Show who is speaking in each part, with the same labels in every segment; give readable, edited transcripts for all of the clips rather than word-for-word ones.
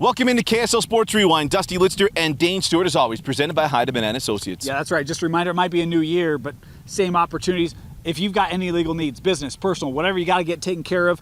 Speaker 1: Welcome into KSL Sports Rewind. Dusty Litster and Dane Stewart, as always, presented by Heidemann and Associates.
Speaker 2: Yeah, that's right. Just a reminder, it might be a new year, but same opportunities. If you've got any legal needs, business, personal, whatever you got to get taken care of,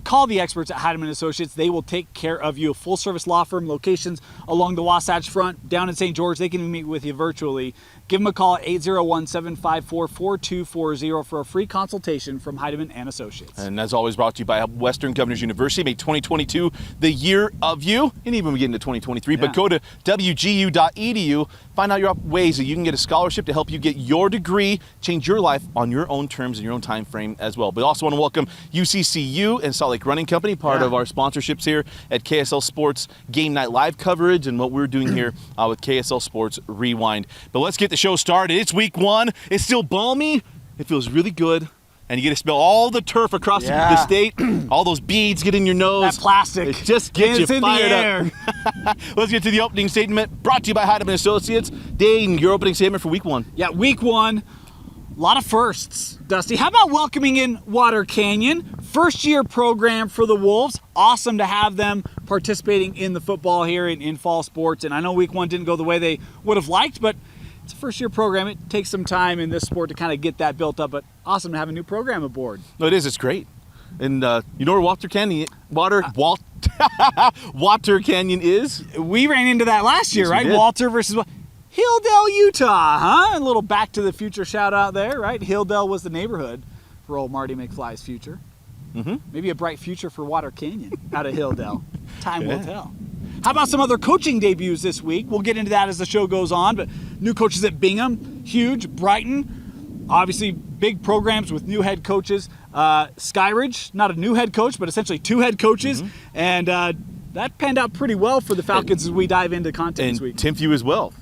Speaker 2: call the experts at Heidemann Associates. They will take care of you. Full-service law firm, locations along the Wasatch Front, down in St. George. They can meet with you virtually. Give them a call at 801-754-4240 for a free consultation from Heidemann and Associates.
Speaker 1: And as always, brought to you by Western Governors University. Make 2022 the year of you, and even we get into 2023. But go to wgu.edu. Find out your ways that you can get a scholarship to help you get your degree, change your life on your own terms and your own time frame as well. But also want to welcome UCCU and Salt Lake Running Company, part of our sponsorships here at KSL Sports Game Night Live coverage and what we're doing here with KSL Sports Rewind. But let's get the show started. It's week one. It's still balmy. It feels really good. And you get to smell all the turf across the state. All those beads get in your nose.
Speaker 2: That plastic.
Speaker 1: It just gets you fired up. Let's get to the opening statement brought to you by Heidemann Associates. Dane, your opening statement for week one.
Speaker 2: Yeah, week one. A lot of firsts, Dusty. How about welcoming in Water Canyon? First year program for the Wolves. Awesome to have them participating in the football here in fall sports. And I know week one didn't go the way they would have liked, but it's a first year program. It takes some time in this sport to kind of get that built up, but awesome to have a new program aboard.
Speaker 1: No, it is. It's great. And you know where Water Canyon is?
Speaker 2: We ran into that last year, right?
Speaker 1: We did.
Speaker 2: Walter versus Hilldale, Utah, huh? A little Back to the Future shout out there, right? Hilldale was the neighborhood for old Marty McFly's future. Maybe a bright future for Water Canyon out of Hilldale. Time will tell. How about some other coaching debuts this week? We'll get into that as the show goes on, but new coaches at Bingham, huge. Brighton, obviously big programs with new head coaches. Skyridge, not a new head coach, but essentially two head coaches. And that panned out pretty well for the Falcons as we dive into content this week.
Speaker 1: And Timview as well.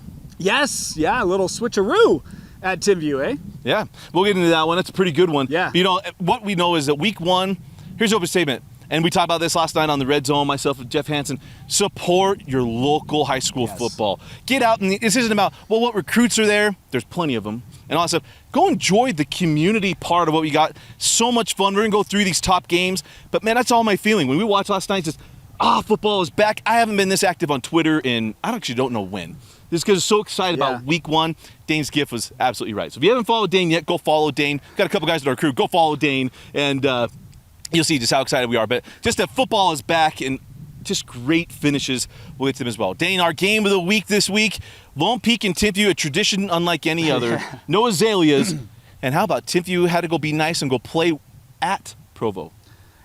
Speaker 2: Yes, yeah, a little switcheroo at Timview, eh?
Speaker 1: Yeah, we'll get into that one. That's a pretty good one.
Speaker 2: Yeah.
Speaker 1: But, you know, what we know is that week one, here's the open statement. And we talked about this last night on the Red Zone, myself and Jeff Hansen. Support your local high school football. Get out, and this isn't about, well, what recruits are there? There's plenty of them. And all that stuff. Go enjoy the community part of what we got. So much fun. We're going to go through these top games. But, man, that's all my feeling. When we watched last night, it's just, football is back. I haven't been this active on Twitter in, I actually don't know when. Just because I'm so excited about week one. Dane's gift was absolutely right. So if you haven't followed Dane yet, go follow Dane. Got a couple guys in our crew. Go follow Dane. And you'll see just how excited we are. But just that football is back and just great finishes with them as well. Dane, our game of the week this week, Lone Peak and Timview, a tradition unlike any other. No azaleas. And how about Timview had to go be nice and go play at Provo?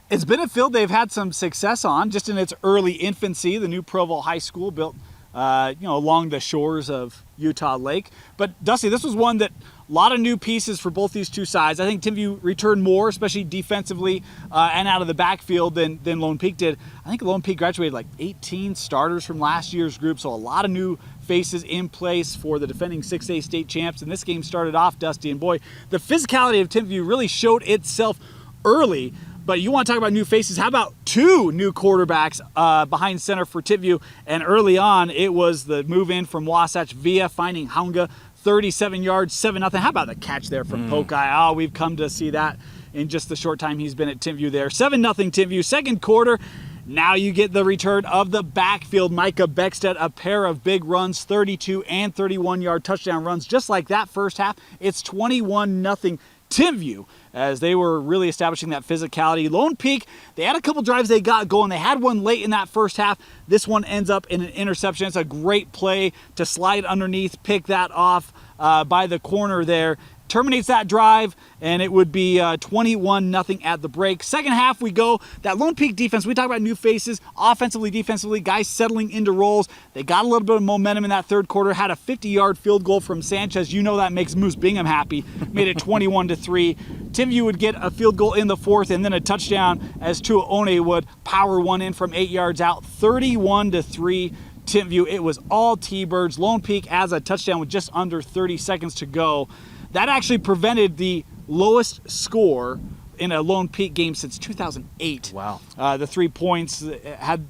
Speaker 2: It's been a field they've had some success on just in its early infancy. The new Provo High School built along the shores of Utah Lake. But Dusty, this was one that a lot of new pieces for both these two sides. I think Timview returned more, especially defensively and out of the backfield than Lone Peak did. I think Lone Peak graduated like 18 starters from last year's group, so a lot of new faces in place for the defending 6A state champs. And this game started off, Dusty, and boy, the physicality of Timview really showed itself early. But you want to talk about new faces. How about two new quarterbacks behind center for Timview? And early on, it was the move in from Wasatch Via, finding Haunga, 37 yards, 7-0. How about the catch there from Pokai? Oh, we've come to see that in just the short time he's been at Timview there. 7-0 Timview, second quarter. Now you get the return of the backfield. Micah Beckstead, a pair of big runs, 32 and 31-yard touchdown runs. Just like that first half, it's 21-0 Timview, as they were really establishing that physicality. Lone Peak, they had a couple drives they got going. They had one late in that first half. This one ends up in an interception. It's a great play to slide underneath, pick that off by the corner there. Terminates that drive, and it would be 21-0 at the break. Second half we go. That Lone Peak defense, we talk about new faces, offensively, defensively, guys settling into roles. They got a little bit of momentum in that third quarter, had a 50-yard field goal from Sanchez. You know that makes Moose Bingham happy. Made it 21-3. Timview would get a field goal in the fourth and then a touchdown as Tua One would power one in from 8 yards out. 31-3. Timview. It was all T-Birds. Lone Peak has a touchdown with just under 30 seconds to go. That actually prevented the lowest score in a Lone Peak game since 2008.
Speaker 1: Wow.
Speaker 2: The 3 points had,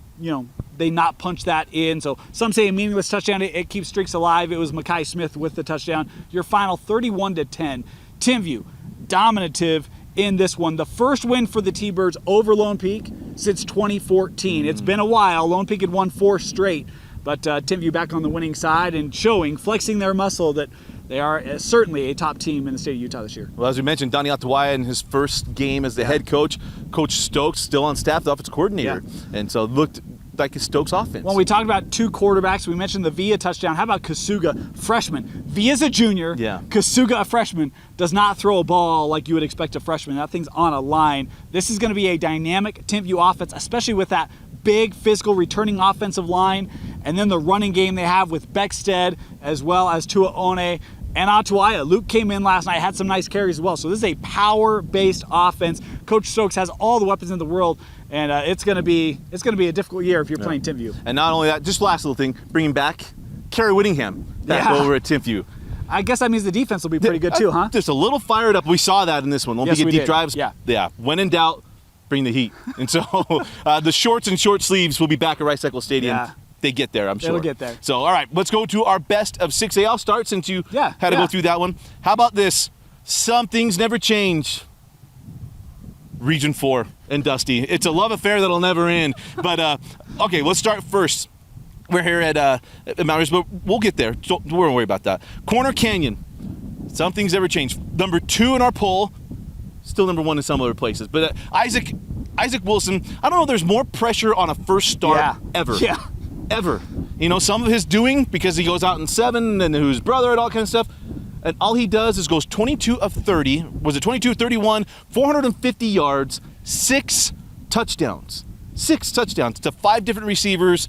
Speaker 2: they not punched that in. So some say a meaningless touchdown. It keeps streaks alive. It was Makai Smith with the touchdown. Your final 31-10. Timview, dominative in this one. The first win for the T-Birds over Lone Peak since 2014. It's been a while. Lone Peak had won 4 straight, but Timpview back on the winning side and flexing their muscle that they are certainly a top team in the state of Utah this year.
Speaker 1: Well, as we mentioned, Donnie Atawaya in his first game as the head coach. Coach Stokes still on staff, the offensive coordinator. Yeah. And so it looked like a Stokes offense.
Speaker 2: Well, we talked about 2 quarterbacks. We mentioned the Villa touchdown. How about Kasuga, freshman? Villa's a junior.
Speaker 1: Yeah.
Speaker 2: Kasuga, a freshman, does not throw a ball like you would expect a freshman. That thing's on a line. This is going to be a dynamic Timpview offense, especially with that big physical returning offensive line, and then the running game they have with Beckstead as well as Tua One and Atawaya. Luke came in last night, had some nice carries as well. So this is a power-based offense. Coach Stokes has all the weapons in the world, and it's going to be a difficult year if you're playing Timpview.
Speaker 1: And not only that, just last little thing, bringing back Kerry Whittingham back over at Timpview.
Speaker 2: I guess that means the defense will be pretty good too, huh?
Speaker 1: Just a little fired up. We saw that in this one.
Speaker 2: Yes, we
Speaker 1: deep
Speaker 2: did.
Speaker 1: drives. Yeah. When in doubt, bring the heat. And so the shorts and short sleeves will be back at Rice Eccles Stadium.
Speaker 2: Yeah.
Speaker 1: They get there, I'm sure.
Speaker 2: They'll get there.
Speaker 1: So, all right, let's go to our best of 6A. I'll start since you had to go through that one. How about this? Some things never change. Region 4 and Dusty. It's a love affair that'll never end. But, okay, let's start first. We're here at Mount Ridge, but we'll get there. Don't worry about that. Corner Canyon. Some things never change. Number 2 in our poll. Still number 1 in some other places. But Isaac Wilson, I don't know if there's more pressure on a first start ever.
Speaker 2: Yeah.
Speaker 1: Ever. You know, some of his doing because he goes out in 7 and his brother and all kind of stuff. And all he does is goes 22 of 30. Was it 22 31? 450 yards, 6 touchdowns. 6 touchdowns to 5 different receivers.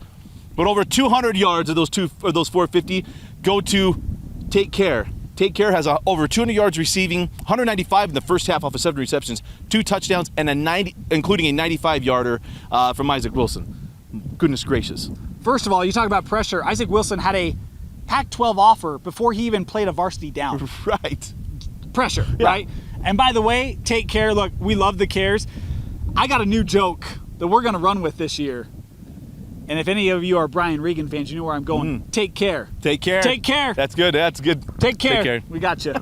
Speaker 1: But over 200 yards of those 450 go to Take Care. Take Care has over 200 yards receiving, 195 in the first half off of 7 receptions, 2 touchdowns, and including a 95-yarder from Isaac Wilson. Goodness gracious.
Speaker 2: First of all, you talk about pressure. Isaac Wilson had a Pac-12 offer before he even played a varsity down.
Speaker 1: Right.
Speaker 2: Pressure, right? And by the way, Take Care. Look, we love the Cares. I got a new joke that we're going to run with this year. And if any of you are Brian Regan fans, you know where I'm going. Take care.
Speaker 1: Take care.
Speaker 2: Take care.
Speaker 1: That's good. That's good.
Speaker 2: Take care.
Speaker 1: Take care.
Speaker 2: We got you.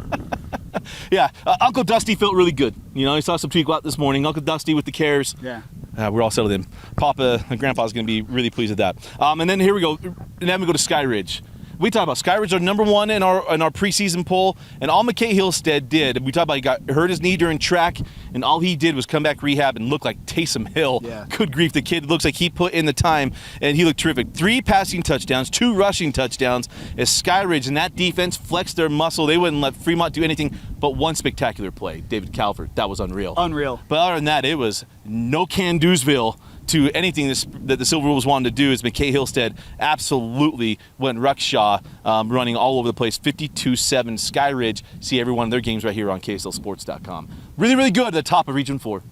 Speaker 1: Yeah. Uncle Dusty felt really good. You know, he saw some tweak out this morning. Uncle Dusty with the Cares.
Speaker 2: Yeah.
Speaker 1: We're all settled in. Papa and Grandpa's going to be really pleased with that. And then here we go. And then we go to Sky Ridge. We talk about Sky Ridge, our number 1 in our preseason poll, and all McKay Hillstead did. We talked about he got hurt his knee during track, and all he did was come back rehab and look like Taysom Hill.
Speaker 2: Yeah.
Speaker 1: Good grief, the kid looks like he put in the time, and he looked terrific. 3 passing touchdowns, 2 rushing touchdowns. As Sky Ridge and that defense flexed their muscle, they wouldn't let Fremont do anything but one spectacular play. David Calvert, that was unreal.
Speaker 2: Unreal.
Speaker 1: But other than that, it was no can-do'sville to anything that the Silver Wolves wanted to do. Is McKay Hillstead absolutely went Ruckshaw, running all over the place. 52-7 Sky Ridge. See every one of their games right here on KSLSports.com. Really, really good at the top of Region 4.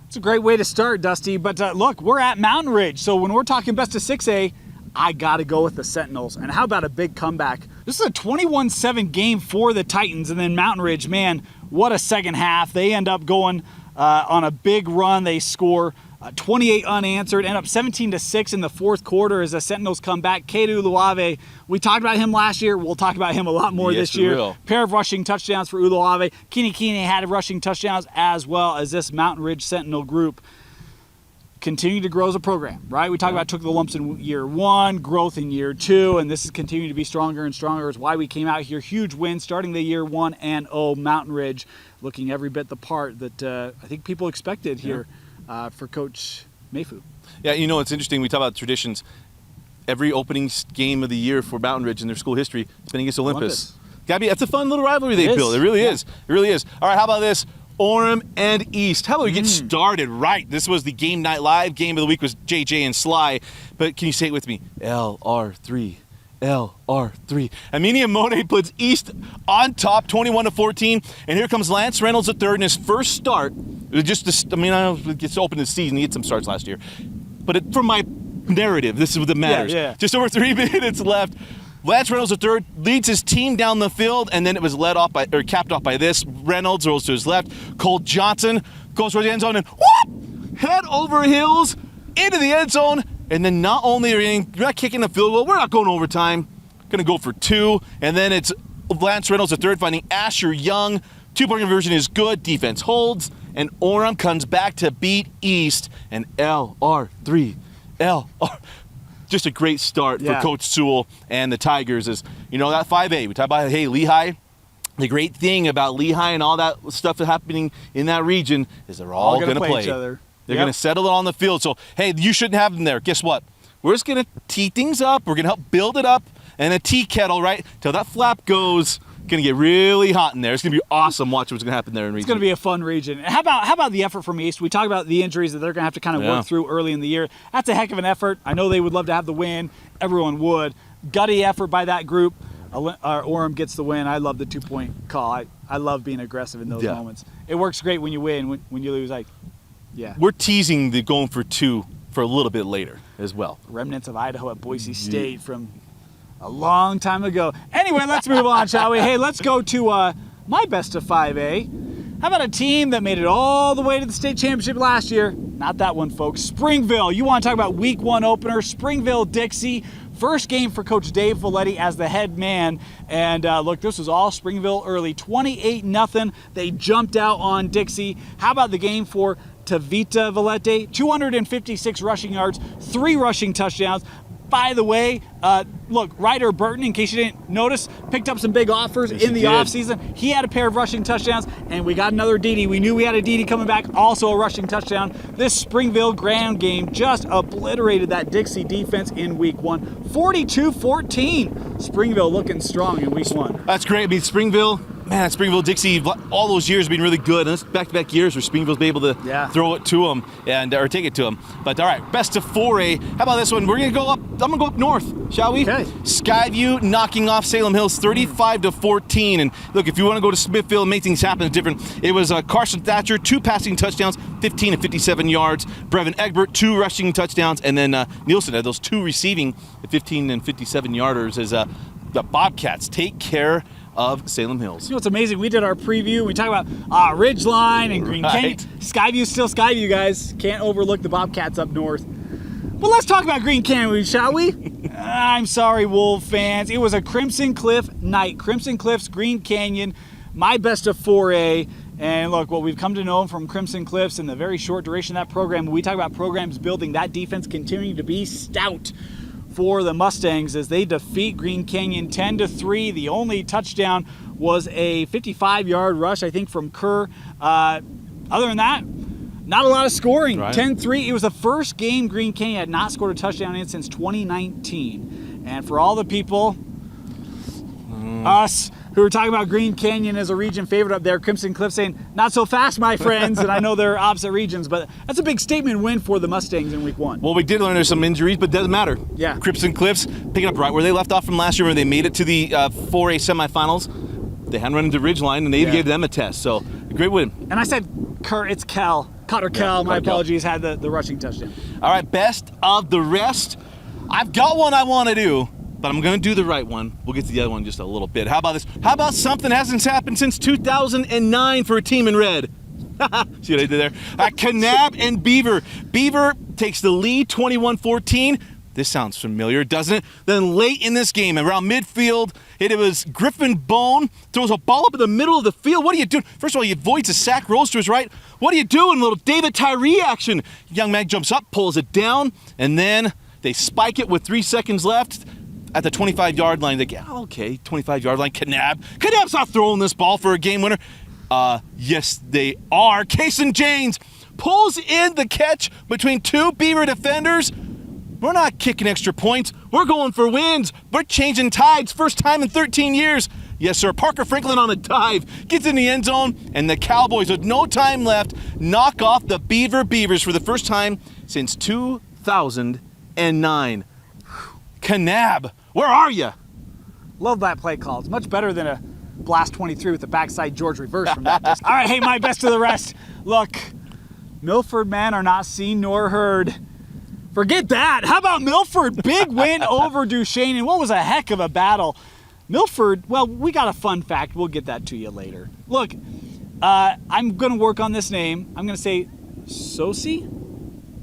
Speaker 2: It's a great way to start, Dusty. But look, we're at Mountain Ridge. So when we're talking best of 6A, I got to go with the Sentinels. And how about a big comeback? This is a 21-7 game for the Titans. And then Mountain Ridge, man, what a second half. They end up going on a big run. They score 28 unanswered, end up 17-6 in the fourth quarter as the Sentinels come back. Kedu Uluave, we talked about him last year. We'll talk about him a lot more this year.
Speaker 1: Will.
Speaker 2: Pair of rushing touchdowns for Uluave. Kini had rushing touchdowns as well as this Mountain Ridge Sentinel group continue to grow as a program, right? We talked about took the lumps in year 1, growth in year 2, and this is continuing to be stronger and stronger. Is why we came out here. Huge win starting the year 1-0. Mountain Ridge looking every bit the part that I think people expected here. For Coach Mayfu.
Speaker 1: Yeah, you know, it's interesting. We talk about traditions. Every opening game of the year for Mountain Ridge in their school history has been against Olympus. That's a fun little rivalry they built. It really is. It really is. All right, how about this? Orem and East. How about we get started right? This was the Game Night Live. Game of the week was JJ and Sly. But can you say it with me? LR3. LR3. Amini Mone puts East on top, 21-14. And here comes Lance Reynolds III in his first start. I know it gets open this season. He had some starts last year. But from my narrative, this is what matters.
Speaker 2: Yeah.
Speaker 1: Just over 3 minutes left. Lance Reynolds III leads his team down the field, and then it was capped off by this. Reynolds rolls to his left. Cole Johnson goes for the end zone and whoop! Head over heels into the end zone. And then not only are we not kicking the field goal, we're not going overtime. Going to go for 2. And then it's Lance Reynolds III finding Asher Young. 2-point conversion is good. Defense holds. and Orem comes back to beat East, and LR3, LR. Just a great start for Coach Sewell and the Tigers. Is that 5A. We talk about, hey, Lehigh. The great thing about Lehigh and all that stuff that's happening in that region is they're all going to play
Speaker 2: each other.
Speaker 1: They're going to settle it on the field. So, hey, you shouldn't have them there. Guess what? We're just going to tee things up. We're going to help build it up. And a tea kettle, right? Till that flap goes. Going to get really hot in there. It's going to be awesome watching what's going to happen there in region.
Speaker 2: It's going to be a fun region. How about the effort from East? We talked about the injuries that they're going to have to kind of work through early in the year. That's a heck of an effort. I know they would love to have the win. Everyone would. Gutty effort by that group. Orem gets the win. I love the 2-point call. I love being aggressive in those moments. It works great when you win. When you lose,
Speaker 1: We're teasing the going for 2 for a little bit later as well.
Speaker 2: Remnants of Idaho at Boise State from a long time ago. Anyway, let's move on, shall we? Hey, let's go to my best of 5A. How about a team that made it all the way to the state championship last year? Not that one, folks. Springville. You want to talk about week 1 opener. Springville-Dixie. First game for Coach Dave Valetti as the head man. And look, this was all Springville early. 28-0. They jumped out on Dixie. How about the game for Tavita Valete? 256 rushing yards, 3 rushing touchdowns. By the way, look, Ryder Burton, in case you didn't notice, picked up some big offers in the offseason. He had a pair of rushing touchdowns, and we got another Didi. We knew we had a Didi coming back, also a rushing touchdown. This Springville ground game just obliterated that Dixie defense in week 1. 42-14. Springville looking strong in week 1.
Speaker 1: That's great. I mean, Springville-Dixie, all those years have been really good. And it's back-to-back years where Springville's been able to throw it to them or take it to them. But all right, best of 4A. How about this one? We're going to go up. I'm going to go up north, shall we?
Speaker 2: Okay.
Speaker 1: Skyview knocking off Salem Hills 35-14. And look, if you want to go to Smithfield and make things happen, it's different. It was Carson Thatcher, 2 passing touchdowns, 15 and 57 yards. Brevin Egbert, 2 rushing touchdowns. And then Nielsen had those 2 receiving, 15 and 57 yarders as the Bobcats take care of Salem Hills.
Speaker 2: It's amazing. We did our preview. We talk about Ridgeline and Green Canyon. Skyview's still Skyview, guys. Can't overlook the Bobcats up north. But let's talk about Green Canyon, shall we? I'm sorry, Wolf fans. It was a Crimson Cliff night. Crimson Cliff's Green Canyon, my best of 4A. And look, what we've come to know from Crimson Cliffs in the very short duration of that program, we talk about programs building that defense continuing to be stout for the Mustangs as they defeat Green Canyon 10-3. The only touchdown was a 55-yard rush, I think, from Kerr. Other than that, not a lot of scoring.
Speaker 1: Right.
Speaker 2: 10-3. It was the first game Green Canyon had not scored a touchdown in since 2019. And for all the people, us, who were talking about Green Canyon as a region favorite up there, Crimson Cliff saying, not so fast, my friends. And I know they're opposite regions, but that's a big statement win for the Mustangs in week 1.
Speaker 1: Well, we did learn there's some injuries, but it doesn't matter.
Speaker 2: Yeah.
Speaker 1: Crimson Cliffs picking up right where they left off from last year when they made it to the 4A semifinals. They hadn't run into Ridgeline, and they gave them a test. So, a great win.
Speaker 2: And I said, it's Cal. Cotter Cal, my apologies, had the rushing touchdown.
Speaker 1: All right, best of the rest. I've got one I want to do, but I'm going to do the right one. We'll get to the other one in just a little bit. How about this? How about something that hasn't happened since 2009 for a team in red? See what I did there? Kanab and Beaver. Beaver takes the lead 21-14. This sounds familiar, doesn't it? Then late in this game, around midfield, it was Griffin Bone, throws a ball up in the middle of the field. What are you doing? First of all, he avoids a sack, rolls to his right. What are you doing? Little David Tyree action. Young man jumps up, pulls it down, and then they spike it with 3 seconds left at the 25-yard line. They go, okay, 25-yard line, Kanab's not throwing this ball for a game winner. Yes, they are. Kason James pulls in the catch between 2 Beaver defenders. We're not kicking extra points. We're going for wins. We're changing tides. First time in 13 years. Yes, sir. Parker Franklin on a dive. Gets in the end zone. And the Cowboys, with no time left, knock off the Beavers for the first time since 2009. Kanab, where are you?
Speaker 2: Love that play call. It's much better than a blast 23 with the backside George reverse from that distance. All right, hey, my best of the rest. Look, Milford men are not seen nor heard. Forget that. How about Milford? Big win over Duchesne, and what was a heck of a battle. Milford, well, we got a fun fact. We'll get that to you later. Look, I'm going to work on this name. I'm going to say Sosi?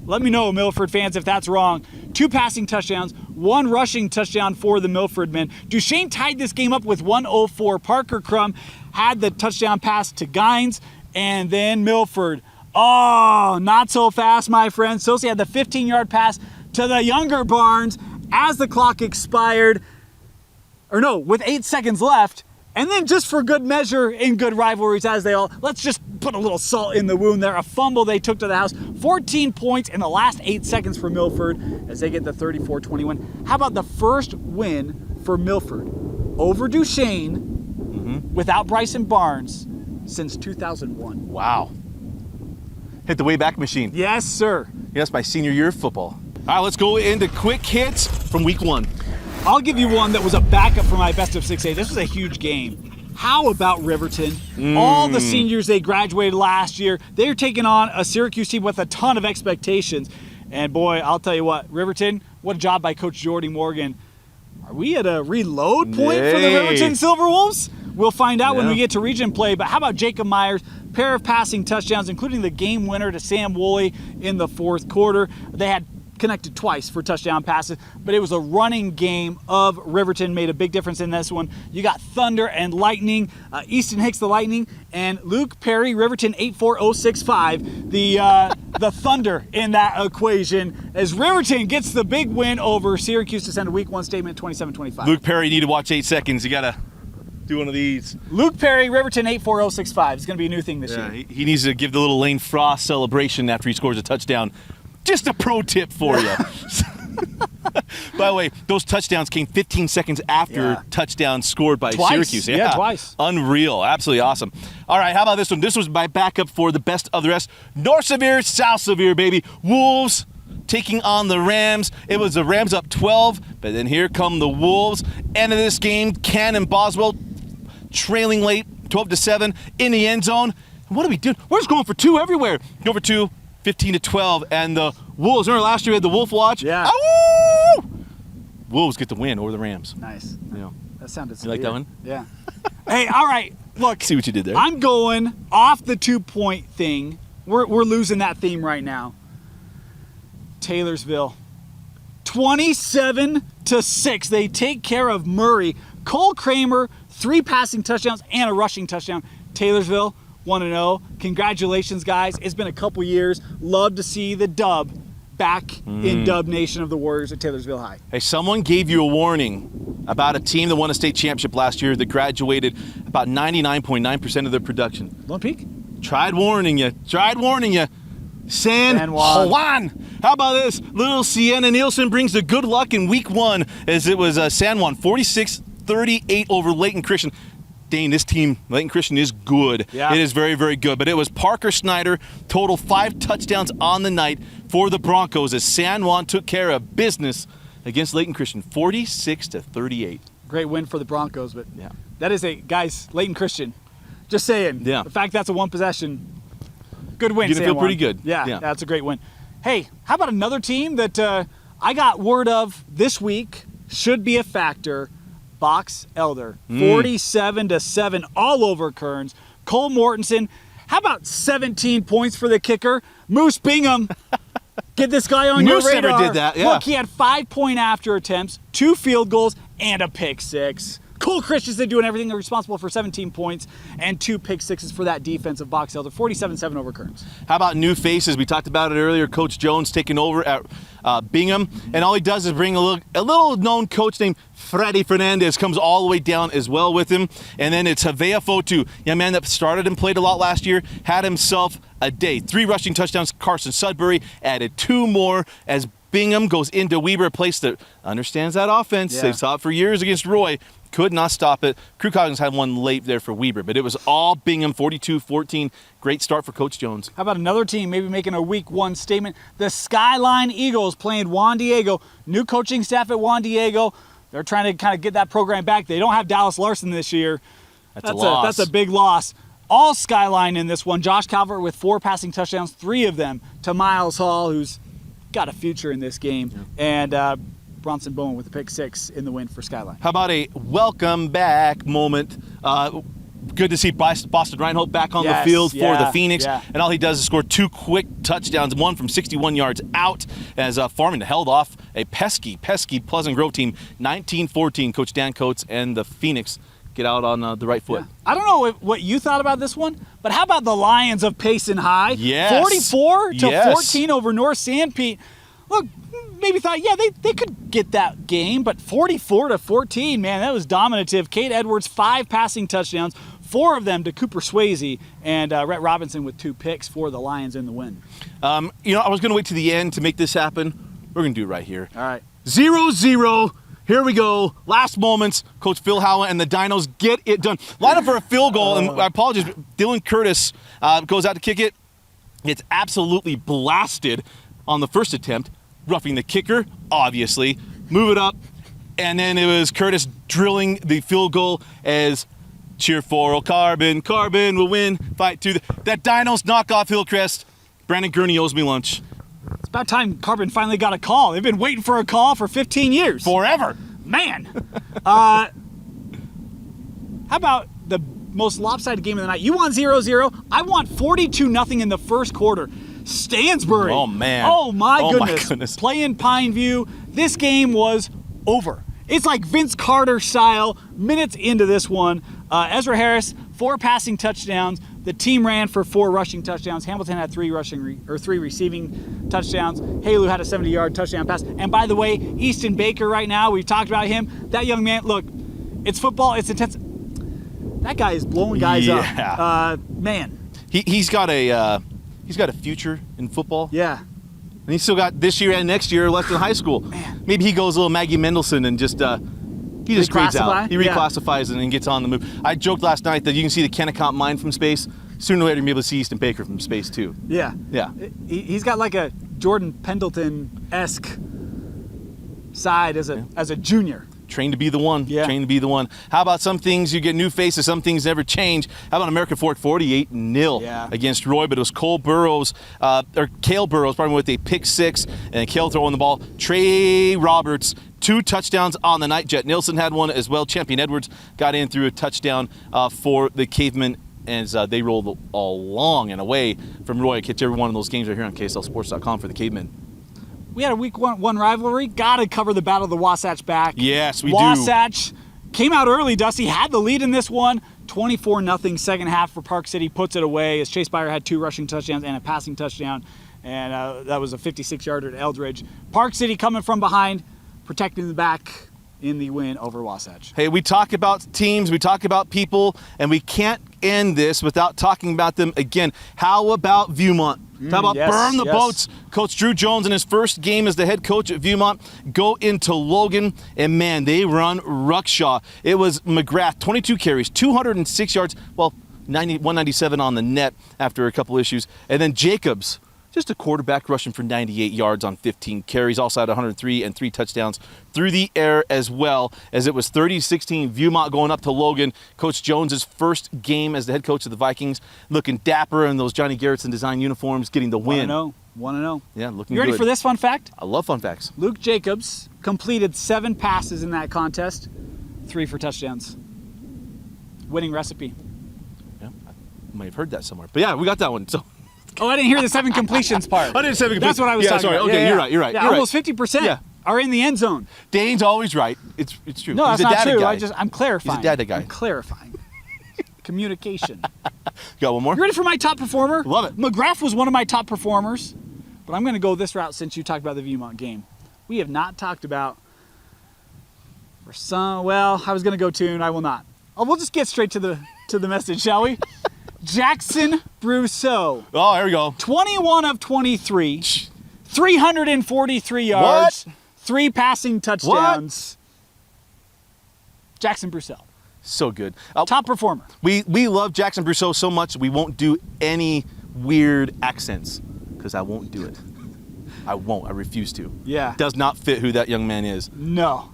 Speaker 2: Let me know, Milford fans, if that's wrong. 2 passing touchdowns, 1 rushing touchdown for the Milford men. Duchesne tied this game up with 104. Parker Crum had the touchdown pass to Gines, And then Milford. Oh, not so fast, my friend. Sosi had the 15-yard pass to the younger Barnes as the clock expired. Or no, with 8 seconds left. And then just for good measure in good rivalries as they all, let's just put a little salt in the wound there. A fumble they took to the house. 14 points in the last 8 seconds for Milford as they get the 34-20 win. How about the first win for Milford over Duchesne without Bryson Barnes since 2001?
Speaker 1: Wow. Hit the way back machine.
Speaker 2: Yes, sir.
Speaker 1: Yes, my senior year of football. All right, let's go into quick hits from week 1.
Speaker 2: I'll give you one that was a backup for my best of 6A. This was a huge game. How about Riverton? All the seniors, they graduated last year. They're taking on a Syracuse team with a ton of expectations. And boy, I'll tell you what, Riverton, what a job by Coach Jordy Morgan. Are we at a reload point for the Riverton Silverwolves? We'll find out when we get to region play. But how about Jacob Myers? Pair of passing touchdowns, including the game winner to Sam Woolley in the fourth quarter. They had connected twice for touchdown passes, but it was a running game of Riverton, made a big difference in this one. You got Thunder and Lightning, Easton Hicks the Lightning, and Luke Perry, Riverton 84065, the Thunder in that equation, as Riverton gets the big win over Syracuse to send a week 1 statement 27-25.
Speaker 1: Luke Perry, you need to watch 8 seconds. You gotta do one of these.
Speaker 2: Luke Perry, Riverton 84065. It's gonna be a new thing this year.
Speaker 1: He needs to give the little Lane Frost celebration after he scores a touchdown. Just a pro tip for you. By the way, those touchdowns came 15 seconds after touchdowns scored by Syracuse.
Speaker 2: Yeah, twice.
Speaker 1: Unreal. Absolutely awesome. All right, how about this one? This was my backup for the best of the rest. North Sevier, South Sevier, baby. Wolves taking on the Rams. It was the Rams up 12, but then here come the Wolves. End of this game, Ken and Boswell trailing late, 12-7 in the end zone. What are we doing? We're just going for 2 everywhere. Go for 2. 15-12, and the Wolves. Remember last year we had the Wolf Watch?
Speaker 2: Yeah.
Speaker 1: Ow! Wolves get the win over the Rams.
Speaker 2: Nice.
Speaker 1: Yeah.
Speaker 2: That sounded
Speaker 1: You like that one?
Speaker 2: Yeah. Hey, all right. Look.
Speaker 1: See what you did there.
Speaker 2: I'm going off the 2-point thing. We're losing that theme right now. Taylorsville. 27-6. They take care of Murray. Cole Kramer, 3 passing touchdowns and a rushing touchdown. Taylorsville 1-0. Congratulations, guys. It's been a couple years. Love to see the dub back in Dub Nation of the Warriors at Taylorsville High.
Speaker 1: Hey, someone gave you a warning about a team that won a state championship last year that graduated about 99.9% of their production.
Speaker 2: Lone Peak?
Speaker 1: Tried warning you. San Juan. How about this? Little Sienna Nielsen brings the good luck in week 1 as it was San Juan 46-38 over Layton Christian. Dane, this team, Layton Christian, is good.
Speaker 2: Yeah.
Speaker 1: It is very, very good. But it was Parker Snyder, total 5 touchdowns on the night for the Broncos as San Juan took care of business against Layton Christian, 46-38.
Speaker 2: Great win for the Broncos, but that is guys, Layton Christian. Just saying.
Speaker 1: Yeah.
Speaker 2: The fact that's a 1 possession, good win.
Speaker 1: You're gonna
Speaker 2: San
Speaker 1: feel
Speaker 2: Juan.
Speaker 1: pretty good.
Speaker 2: Yeah, that's a great win. Hey, how about another team that I got word of this week should be a factor? Box Elder, 47-7 all over Kearns. Cole Mortensen, how about 17 points for the kicker? Moose Bingham, get this guy on your
Speaker 1: Moose
Speaker 2: radar.
Speaker 1: never did that, yeah.
Speaker 2: Look, he had 5 point after attempts, 2 field goals, and a pick 6. Cole Christensen doing everything. They're responsible for 17 points and 2 pick 6s for that defensive Box Elder, 47-7 over Kearns.
Speaker 1: How about new faces? We talked about it earlier. Coach Jones taking over at Bingham, and all he does is bring a little known coach named Freddie Fernandez comes all the way down as well with him. And then it's Havea Fotu, young man that started and played a lot last year, had himself a day. 3 rushing touchdowns. Carson Sudbury added 2 more as Bingham goes into Weber, a place that understands that offense.
Speaker 2: Yeah.
Speaker 1: They've saw it for years against Roy. Could not stop it. Crew Coggins had one late there for Weber, but it was all Bingham, 42-14. Great start for Coach Jones.
Speaker 2: How about another team maybe making a week 1 statement? The Skyline Eagles playing Juan Diego. New coaching staff at Juan Diego. They're trying to kind of get that program back. They don't have Dallas Larson this year.
Speaker 1: That's a loss.
Speaker 2: That's a big loss. All Skyline in this one. Josh Calvert with 4 passing touchdowns, 3 of them to Miles Hall, who's got a future in this game. Yeah. And Bronson Bowen with a pick 6 in the win for Skyline.
Speaker 1: How about a welcome back moment? Good to see Boston Reinhold back on the field for the Phoenix. Yeah. And all he does is score 2 quick touchdowns, one from 61 yards out as Farmington held off a pesky Pleasant Grove team, 19-14. Coach Dan Coates and the Phoenix get out on the right foot.
Speaker 2: Yeah. I don't know what you thought about this one, but how about the Lions of Payson High?
Speaker 1: Yes.
Speaker 2: 44-14 over North Sanpete. Look, maybe thought, yeah, they could get that game, but 44-14, man, that was dominative. Cade Edwards, 5 passing touchdowns, 4 of them to Cooper Swayze, and Rhett Robinson with 2 picks for the Lions in the win.
Speaker 1: I was going to wait to the end to make this happen. We're going to do it right here.
Speaker 2: All right.
Speaker 1: 0-0. Here we go. Last moments. Coach Phil Howland and the Dinos get it done. Line up for a field goal, and I apologize. Dylan Curtis goes out to kick it. It's absolutely blasted on the first attempt, roughing the kicker, obviously. Move it up, and then it was Curtis drilling the field goal as cheer for Carbon. Carbon will win. Fight to that Dinos knock off Hillcrest. Brandon Gurney owes me lunch.
Speaker 2: It's about time Carbon finally got a call. They've been waiting for a call for 15 years.
Speaker 1: Forever.
Speaker 2: Man. How about the most lopsided game of the night? You want 0-0. I want 42-0 in the first quarter. Stansbury.
Speaker 1: Oh, man.
Speaker 2: Oh, my
Speaker 1: Oh, my
Speaker 2: goodness.
Speaker 1: goodness.
Speaker 2: Play in Pineview. This game was over. It's like Vince Carter style minutes into this one. Ezra Harris, 4 passing touchdowns. The team ran for 4 rushing touchdowns. Hamilton had 3 receiving touchdowns. Halu had a 70-yard touchdown pass. And by the way, Easton Baker right now, we've talked about him. That young man, look, it's football, it's intense. That guy is blowing guys up. Man.
Speaker 1: He's got a future in football.
Speaker 2: Yeah.
Speaker 1: And he's still got this year and next year left in high school.
Speaker 2: Man.
Speaker 1: Maybe he goes a little Maggie Mendelson and just he just grades out. He
Speaker 2: Yeah.
Speaker 1: reclassifies and gets on the move. I joked last night that you can see the Kennecott mine from space. Sooner or later, you'll be able to see Easton Baker from space too.
Speaker 2: Yeah.
Speaker 1: Yeah.
Speaker 2: He's got like a Jordan Pendleton-esque side as a junior.
Speaker 1: Trained to be the one.
Speaker 2: Yeah.
Speaker 1: Trained to be the one. How about some things you get new faces, some things never change? How about American Fork 48-0 against Roy? But it was Cale Burrows, probably with a pick 6, and Cale throwing the ball. Trey Roberts, 2 touchdowns on the night. Jet Nilsson had one as well. Champion Edwards got in through a touchdown for the Cavemen as they rolled along and away from Roy. Catch every one of those games right here on KSLSports.com for the Cavemen.
Speaker 2: We had a week one rivalry. Got to cover the Battle of the Wasatch back.
Speaker 1: Yes, we
Speaker 2: Wasatch came out early, Dusty. Had the lead in this one. 24-0 second half for Park City. Puts it away as Chase Byer had 2 rushing touchdowns and a passing touchdown. And that was a 56-yarder to Eldridge. Park City coming from behind, protecting the back in the win over Wasatch.
Speaker 1: Hey, we talk about teams, we talk about people, and we can't end this without talking about them again. How about Viewmont? How about burn the boats? Coach Drew Jones in his first game as the head coach at Viewmont go into Logan, and man, they run Ruckshaw. It was McGrath, 22 carries, 206 yards, 197 on the net after a couple issues. And then Jacobs, just a quarterback rushing for 98 yards on 15 carries, also had 103 and 3 touchdowns through the air as well, as it was 30-16 Viewmont going up to Logan. Coach Jones's first game as the head coach of the Vikings, looking dapper in those Johnny Garrettson design uniforms, getting the win.
Speaker 2: 1-0.
Speaker 1: Yeah, looking good.
Speaker 2: You ready for this fun fact?
Speaker 1: I love fun facts.
Speaker 2: Luke Jacobs completed 7 passes in that contest, 3 for touchdowns. Winning recipe.
Speaker 1: Yeah, I might have heard that somewhere. But yeah, we got that one. So.
Speaker 2: Oh, I didn't hear the 7 completions part.
Speaker 1: I didn't say
Speaker 2: That's what I was talking about.
Speaker 1: Okay, you're right. You're right.
Speaker 2: Yeah,
Speaker 1: you're
Speaker 2: almost
Speaker 1: right.
Speaker 2: 50% are in the end zone.
Speaker 1: Dane's always right. It's true.
Speaker 2: No,
Speaker 1: He's
Speaker 2: that's
Speaker 1: a
Speaker 2: not
Speaker 1: data
Speaker 2: true.
Speaker 1: guy.
Speaker 2: I'm clarifying.
Speaker 1: He's a data guy.
Speaker 2: I'm clarifying. Communication.
Speaker 1: Got one more?
Speaker 2: You ready for my top performer?
Speaker 1: Love it.
Speaker 2: McGrath was one of my top performers, but I'm going to go this route since you talked about the Viewmont game. We have not talked about, I was going to go tune. I will not. We'll just get straight to the message, shall we? Jackson Brousseau.
Speaker 1: Oh, here we go.
Speaker 2: 21 of 23, 343 yards, 3 passing touchdowns. Jackson Brousseau.
Speaker 1: So good.
Speaker 2: Top performer.
Speaker 1: We love Jackson Brousseau so much, we won't do any weird accents because I won't do it. I won't. I refuse to.
Speaker 2: Yeah.
Speaker 1: Does not fit who that young man is.
Speaker 2: No.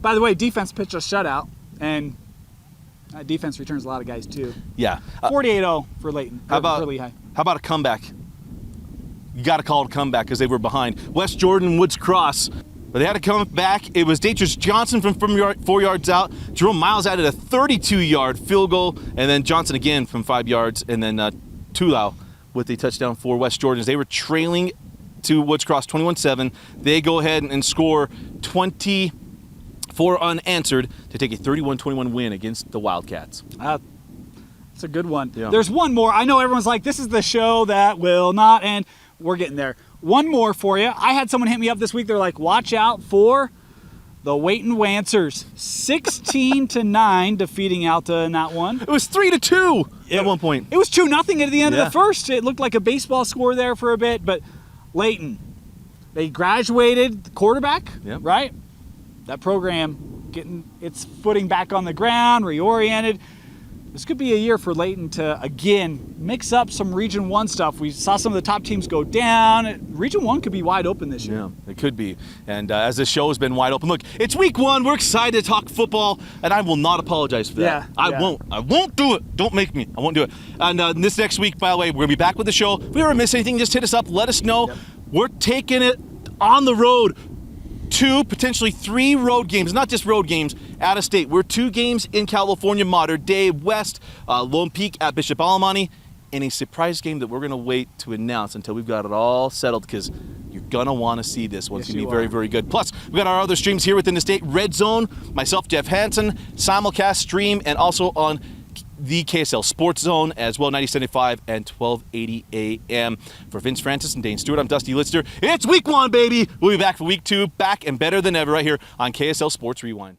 Speaker 2: By the way, defense pitched a shutout, and defense returns a lot of guys too.
Speaker 1: Yeah.
Speaker 2: 48-0 for Layton.
Speaker 1: How
Speaker 2: for Lehigh.
Speaker 1: about a comeback? You got to call it a comeback because they were behind. West Jordan, Woods Cross. But they had to come back. It was Deatrius Johnson from 4 yards out. Jerome Miles added a 32-yard field goal. And then Johnson again from 5 yards. And then Tulau with the touchdown for West Jordan. They were trailing to Woods Cross 21-7. They go ahead and score 20 for Unanswered to take a 31-21 win against the Wildcats.
Speaker 2: It's a good one.
Speaker 1: Yeah.
Speaker 2: There's one more. I know everyone's like, this is the show that will not end. We're getting there. One more for you. I had someone hit me up this week. They're like, watch out for the Waitin' Wancers. 16-9 defeating Alta in that one.
Speaker 1: It was 3-2 at one point.
Speaker 2: It was 2-0 at the end of
Speaker 1: Yeah.
Speaker 2: the first. It looked like a baseball score there for a bit, but Layton, they graduated the quarterback,
Speaker 1: Yep.
Speaker 2: right? That program getting its footing back on the ground, reoriented. This could be a year for Layton to, again, mix up some Region 1 stuff. We saw some of the top teams go down. Region 1 could be wide open this year.
Speaker 1: Yeah, it could be. And as this show has been wide open, look, it's week 1. We're excited to talk football, and I will not apologize for that.
Speaker 2: Yeah,
Speaker 1: I
Speaker 2: yeah.
Speaker 1: won't. I won't do it. Don't make me. I won't do it. And this next week, by the way, we're going to be back with the show. If we ever miss anything, just hit us up. Let us know.
Speaker 2: Yep.
Speaker 1: We're taking it on the road. 2, potentially 3 road games, not just road games, out of state. We're 2 games in California, Modern Day West, Lone Peak at Bishop Alamani, and a surprise game that we're going to wait to announce until we've got it all settled, because you're going to want to see this one. It's
Speaker 2: Yes,
Speaker 1: going to
Speaker 2: you
Speaker 1: be very,
Speaker 2: are.
Speaker 1: very good. Plus, we've got our other streams here within the state, Red Zone, myself, Jeff Hansen, simulcast stream, and also on the KSL Sports Zone as well, 9075 and 1280 AM. For Vince Francis and Dane Stewart, I'm Dusty Lister. It's week 1, baby. We'll be back for week 2, back and better than ever right here on KSL Sports Rewind.